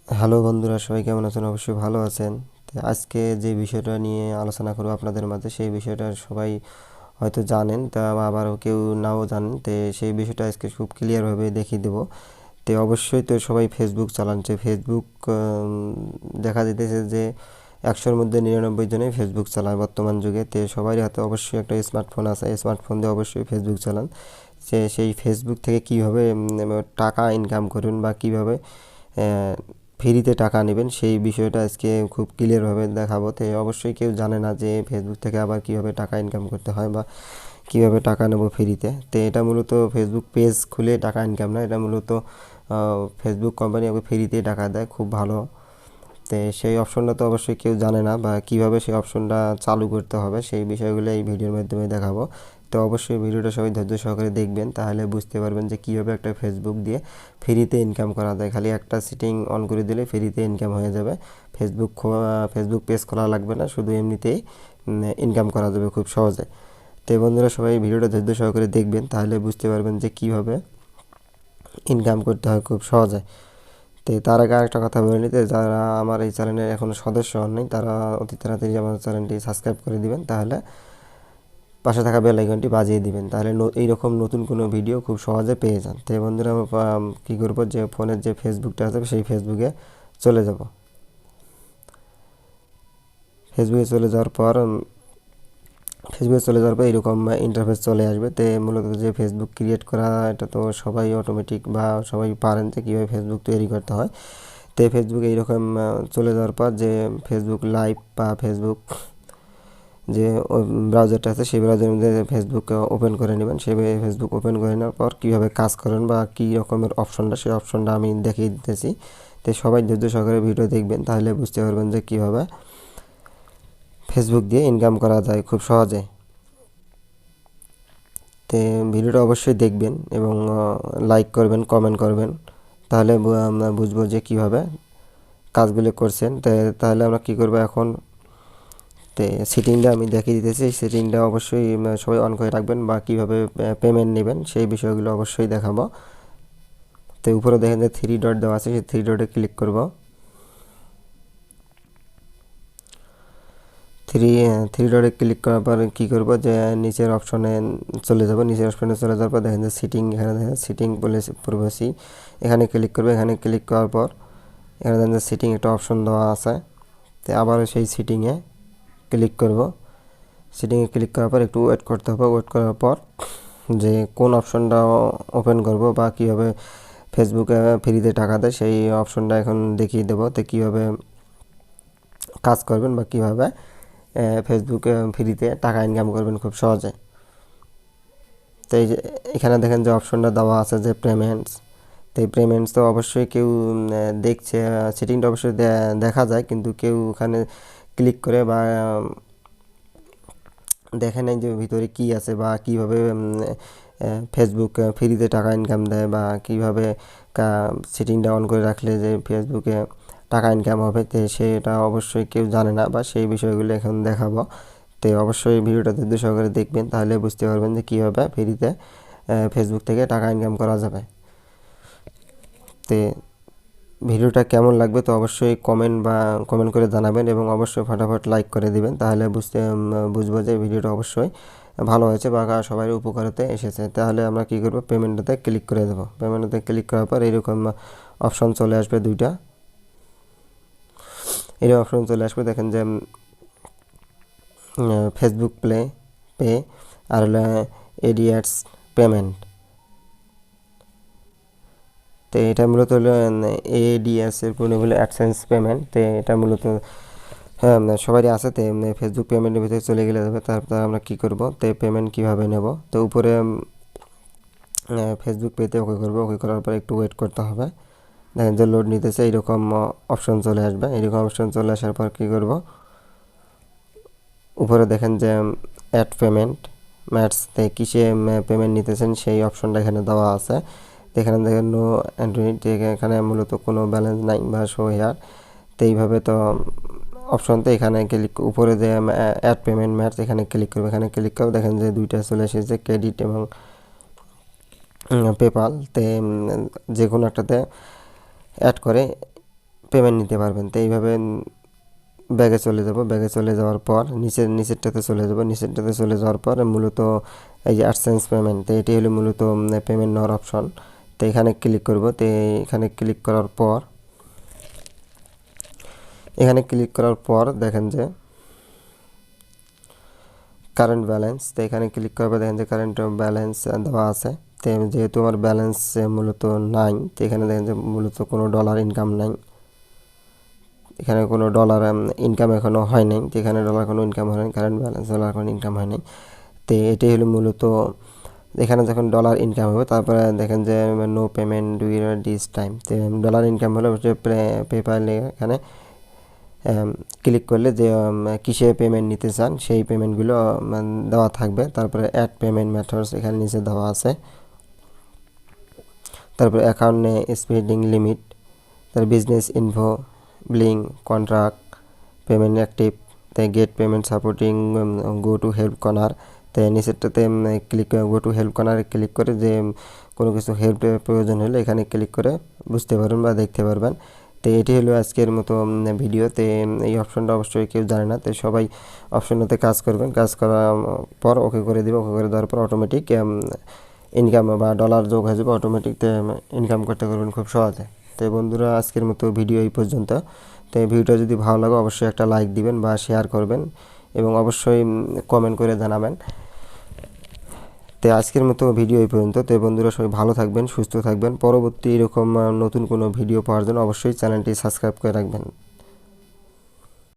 Hello বন্ধুরা, সবাই কেমন আছেন? অবশ্যই ভালো আছেন। তো আজকে যে বিষয়টা নিয়ে আলোচনা করব আপনাদের মাঝে, সেই বিষয়টা সবাই হয়তো জানেন, তা আবার কেউ নাও জানেন। তো সেই বিষয়টা আজকে খুব ক্লিয়ারভাবে দেখিয়ে দেবো। তো অবশ্যই তো সবাই ফেসবুক চালাচ্ছে। ফেসবুক দেখা যেতেছে যে 100-র মধ্যে 99 জনেই ফেসবুক চালায় বর্তমান যুগে। তো সবারই হাতে অবশ্যই একটা স্মার্টফোন আছে, স্মার্টফোন দিয়ে অবশ্যই ফেসবুক চালান। সেই ফেসবুক থেকে কীভাবে টাকা ইনকাম করুন বা কীভাবে ফ্রিতে টাকা নেবেন, সেই বিষয়টা আজকে খুব ক্লিয়ারভাবে দেখাবো। তো অবশ্যই কেউ জানে না যে ফেসবুক থেকে আবার কীভাবে টাকা ইনকাম করতে হয় বা কীভাবে টাকা নেব ফ্রিতে। তো এটা মূলত ফেসবুক পেজ খুলে টাকা ইনকাম না, এটা মূলত ফেসবুক কোম্পানি ওকে ফ্রিতেই টাকা দেয়, খুব ভালো। তো সেই অপশনটা তো অবশ্যই কেউ জানে না, বা কীভাবে সেই অপশনটা চালু করতে হবে সেই বিষয়গুলো এই ভিডিওর মাধ্যমে দেখাবো। তো অবশ্যই ভিডিওটা সবাই ধৈর্য সহকারে দেখবেন, তাহলে বুঝতে পারবেন যে কীভাবে একটা ফেসবুক দিয়ে ফ্রিতে ইনকাম করা যায়। খালি একটা সেটিং অন করে দিলে ফ্রিতে ইনকাম হয়ে যাবে। ফেসবুক পেজ খোলা লাগবে না, শুধু এমনিতেই ইনকাম করা যাবে খুব সহজে। তো বন্ধুরা, সবাই ভিডিওটা ধৈর্য সহকারে দেখবেন, তাহলে বুঝতে পারবেন যে কীভাবে ইনকাম করতে হয় খুব সহজে। তো তার আগে আরেকটা কথা বলে নিতে, যারা আমার এই চ্যানেলের এখনও সদস্য হননি তারা অতি তাড়াতাড়ি আমার চ্যানেলটি সাবস্ক্রাইব করে দিবেন, তাহলে পাশে থাকা বেল আইকনটি বাজিয়ে দিবেন, তাহলে এইরকম নতুন কোনো ভিডিও খুব সহজে পেয়ে যান। তো বন্ধুরা, কী করবো, যে ফোনের যে ফেসবুকটা আছে সেই ফেসবুকে চলে যাব। ফেসবুকে চলে যাওয়ার পর এরকম ইন্টারফেস চলে আসবে। তো মূলত যে ফেসবুক ক্রিয়েট করা, এটা তো সবাই অটোমেটিক বা সবাই পারেন যে কীভাবে ফেসবুক তৈরি করতে হয়। তো ফেসবুকে এইরকম চলে যাওয়ার পর যে ফেসবুক লাইভ বা ফেসবুক যে ব্রাউজারটা আছে সেই ব্রাউজারের মধ্যে ফেসবুক ওপেন করে নেবেন। সেই ফেসবুক ওপেন করে নেওয়ার পর কীভাবে কাজ করেন বা কী রকমের অপশনটা, সেই অপশনটা আমি দেখিয়ে দিতেছি। তো সবাই ধৈর্য সহকারে ভিডিও দেখবেন, তাহলে বুঝতে পারবেন যে কীভাবে ফেসবুক দিয়ে ইনকাম করা যায় খুব সহজে। তো ভিডিওটা অবশ্যই দেখবেন এবং লাইক করবেন, কমেন্ট করবেন, তাহলে আমরা বুঝবো যে কীভাবে কাজগুলো করছেন। তাহলে আমরা কী করবো এখন, তো সেটিংটা আমি দেখিয়ে দিতেছি। এই সেটিংটা অবশ্যই সবাই অন করে রাখবেন, বা কীভাবে পেমেন্ট নেবেন সেই বিষয়গুলো অবশ্যই দেখাবো। তো উপরে দেখেন যে 3 ডট দেওয়া আছে, সেই 3 ডটে ক্লিক করব। থ্রি ডটে ক্লিক করার পর কী করব, যে নিচের অপশনে চলে যাব। নিচের অপশনে চলে যাওয়ার পর দেখেন যে সিটিং, এখানে দেখেন সিটিং প্রাইভেসি, এখানে ক্লিক করবে। এখানে ক্লিক করার পর এখানে দেখেন যে সিটিং একটা অপশন দেওয়া আছে। তো আবারও সেই সিটিংয়ে ক্লিক করব। সিটিংয়ে ক্লিক করার পর একটু ওয়েট করতে হবে। ওয়েট করার পর যে কোন অপশনটা ওপেন করব বা কীভাবে ফেসবুকে ফ্রিতে টাকা দেয় সেই অপশনটা এখন দেখিয়ে দেবো। তো কীভাবে কাজ করবেন বা কীভাবে ফেসবুকে ফ্রিতে টাকা ইনকাম করবেন খুব সহজে। তো এই যে এখানে দেখেন যে অপশনটা দেওয়া আছে যে পেমেন্টস। তো এই পেমেন্টস তো অবশ্যই কেউ দেখছে, সেটিংটা অবশ্যই দেখা যায়, কিন্তু কেউ ওখানে ক্লিক করে বা দেখে নেই যে ভিতরে কী আছে বা কীভাবে ফেসবুক ফ্রিতে টাকা ইনকাম দেয়, বা কীভাবে সেটিংটা অন করে রাখলে যে ফেসবুকে টাকা ইনকাম হবে। তো সেটা অবশ্যই কেউ জানে না, বা সেই বিষয়গুলো এখন দেখাবো। তো অবশ্যই ভিডিওটা ধৈর্য সহকারে দেখবেন, তাহলে বুঝতে পারবেন যে কীভাবে ফ্রিতে ফেসবুক থেকে টাকা ইনকাম করা যাবে। তো ভিডিওটা কেমন লাগবে তো অবশ্যই কমেন্ট করে জানাবেন, এবং অবশ্যই ফটাফট লাইক করে দিবেন, তাহলে বুঝবো যে ভিডিওটা অবশ্যই ভালো হয়েছে বা সবাই উপকারতে এসেছে। তাহলে আমরা কী করবো, পেমেন্টটাতে ক্লিক করে দেবো। পেমেন্টটাতে ক্লিক করার পর এরকম অপশন চলে আসবে দুইটা। এরকম অপশন চলে আসবে, দেখেন যে ফেসবুক পে আর হলো এডিয়ার্স পেমেন্ট। তো এটা মূলত হলো এডিএস এর পুরো হলো অ্যাডসেন্স পেমেন্ট। তো এটা মূলত সবারই আছে। তো ফেসবুক পেমেন্টের ভিতরে চলে গেলে যাবে। তারপর আমরা কী করব, তো পেমেন্ট কীভাবে নেব, তো উপরে ফেসবুক পেতে ওকে করবো। ওকে করার পর একটু ওয়েট করতে হবে। দেখেন যে লোড নিতেছে, এইরকম অপশন চলে আসবে। এরকম অপশন চলে আসার পর কী করব, উপরে দেখেন যে অ্যাড পেমেন্ট ম্যাটসতে কিসে পেমেন্ট নিতেছেন সেই অপশনটা এখানে দেওয়া আছে। এখানে দেখেন নো অ্যান্ড্রয়েড, এখানে মূলত কোনো ব্যালেন্স নাই বা শো হেয়ার। তো এইভাবে তো অপশন, তো এখানে ক্লিক উপরে যে অ্যাড পেমেন্ট ম্যাটস এখানে ক্লিক করবে। এখানে ক্লিক করে দেখেন যে দুইটা চলে এসেছে, ক্রেডিট এবং পেপাল। তে যে কোনো একটাতে অ্যাড করে পেমেন্ট নিতে পারবেন। তো এইভাবে ব্যাগে চলে যাব, ব্যাগে চলে যাওয়ার পর নিচেরটাতে চলে যাব, নিচেরটাতে চলে যাওয়ার পর মূলত এই যে অ্যাডসেন্স পেমেন্ট, তো এটি হলো মূলত পেমেন্ট নেওয়ার অপশন। তো এখানে ক্লিক করব। তো এখানে ক্লিক করার পর দেখেন যে কারেন্ট ব্যালেন্স, তো এখানে ক্লিক করবে, দেখেন যে কারেন্ট ব্যালেন্স দেওয়া আছে। তো যেহেতু আমার ব্যালেন্স মূলত নাই, তো এখানে দেখেন যে মূলত কোনো ডলার ইনকাম নাই, এখানে কোনো ডলার ইনকাম এখনও হয় নাই। তো এখানে ডলার কোনো ইনকাম হয় নাই, কারেন্ট ব্যালেন্স ডলার কোনো ইনকাম হয় নাই। তো এটাই হলো মূলত, এখানে যখন ডলার ইনকাম হবে তারপরে দেখেন যে no payment during this time. তো ডলার ইনকাম হলে পেপ্যালে এখানে ক্লিক করলে যে কিসে পেমেন্ট নিতে চান সেই পেমেন্টগুলো দেওয়া থাকবে। তারপরে অ্যাড পেমেন্ট মেথডস এখানে নিচে দেওয়া আছে। তারপরে অ্যাকাউন্টে স্পেন্ডিং লিমিট, তার business info, billing, contract, payment active, তাই get payment supporting, go to help corner. তাই নিচেরটাতে ক্লিক গো টু হেল্প কর্নারে ক্লিক করে যে কোনো কিছু হেল্পের প্রয়োজন হলে এখানে ক্লিক করে বুঝতে পারবেন বা দেখতে পারবেন। তো এটি হলো আজকের মতো ভিডিওতে। এই অপশনটা অবশ্যই কেউ জানে না, তো সবাই অপশনটাতে কাজ করবেন। কাজ করার পর ওকে করে দেবে, ওকে করে দেওয়ার পর অটোমেটিক ইনকাম বা ডলার যোগ হয়ে যাবে, অটোমেটিক ইনকাম করতে পারবেন খুব সহজে। তো বন্ধুরা, আজকের মতো ভিডিও এই পর্যন্ত। তো এই ভিডিওটা যদি ভালো লাগে অবশ্যই একটা লাইক দিবেন বা শেয়ার করবেন এবং অবশ্যই কমেন্ট করে জানাবেন। তো আজকের মতো ভিডিও এই পর্যন্ত। তো বন্ধুরা, সবাই ভালো থাকবেন, সুস্থ থাকবেন। পরবর্তী এরকম নতুন কোনো ভিডিও পাওয়ার জন্য অবশ্যই চ্যানেলটি সাবস্ক্রাইব করে রাখবেন।